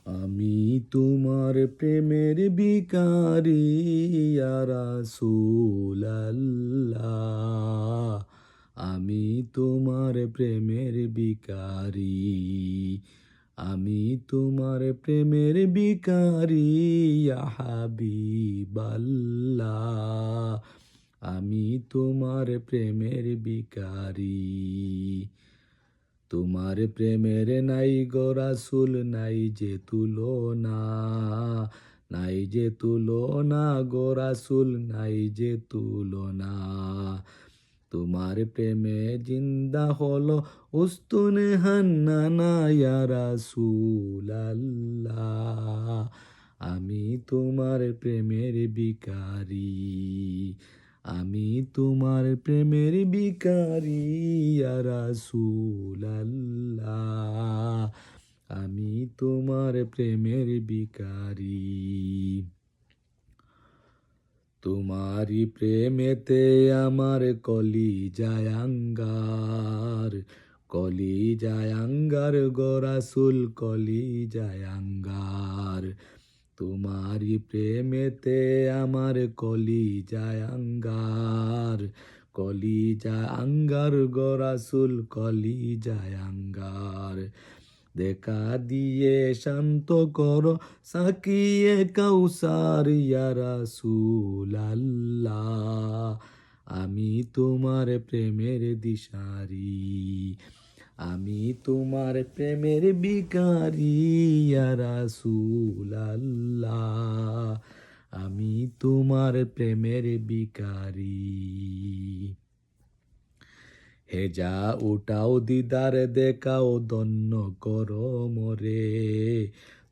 আমি তোমার প্রেমের ভিখারি ইয়া রাসূলাল্লাহ। আমি তোমার প্রেমের ভিখারি। আমি তোমার প্রেমের ভিখারি ইয়া হাবিবাল্লাহ। আমি তোমার প্রেমের ভিখারি। তোমার প্রেমের নাই গো রাসূল নাই যে তুলনা, নাই যে তুলনা গো রাসূল নাই যে তুলনা। তোমার প্রেমে জিন্দা হলো উস্তুনে হান্নানা ইয়া রাসূলাল্লাহ। আমি তোমার প্রেমের ভিখারি। আমি তোমার প্রেমের ভিখারি ইয়া রাসূলাল্লাহ। আমি তোমার প্রেমের ভিখারি। তোমারি প্রেমেতে আমার কলিজায় আঙ্গার, কলিজায় আঙ্গার গো রাসূল কলিজায় আঙ্গার। তোমারি প্রেমেতে আমার কলিজায় আঙ্গার, কলিজায় আঙ্গার গো রাসূল কলিজায় আঙ্গার। দেখা দিয়ে শান্ত করো সাকিয়ে কাউসার ইয়া রাসূলাল্লাহ। আমি তোমার প্রেমের দিশারি। আমি তোমার প্রেমের ভিখারি ইয়া রাসূলাল্লাহ। আমি তোমার প্রেমের ভিখারি। হেজা উঠাও দিদার দেখাও ধন্য করো মোরে,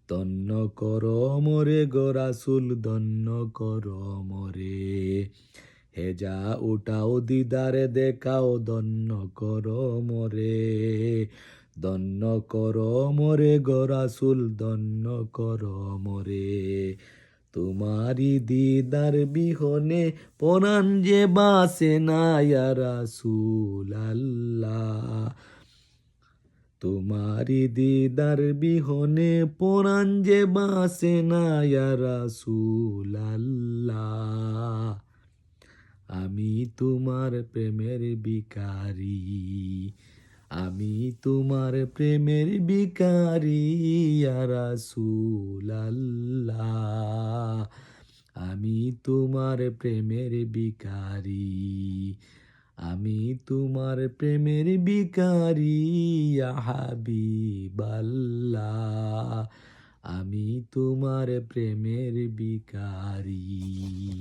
ধন্য করো মোরে গো রাসূল ধন্য করো মোরে। হেজা উঠাও দিদার দেখাও ধন্য করো মোরে, ধন্য করো মোরে গো রাসূল ধন্য করো মোরে। তোমারি দিদার বিহনে পরাণ যে বাসে না ইয়া রাসূলাল্লাহ। তোমারি দিদার বিহনে পরাণ যে বাসে না ইয়া রাসূলাল্লাহ। আমি তোমার প্রেমের ভিখারি। আমি তোমার প্রেমের ভিখারি ইয়া রাসূলাল্লাহ। আমি তোমার প্রেমের ভিখারি। আমি তোমার প্রেমের ভিখারি ইয়া হাবিবাল্লাহ। আমি তোমার প্রেমের ভিখারি।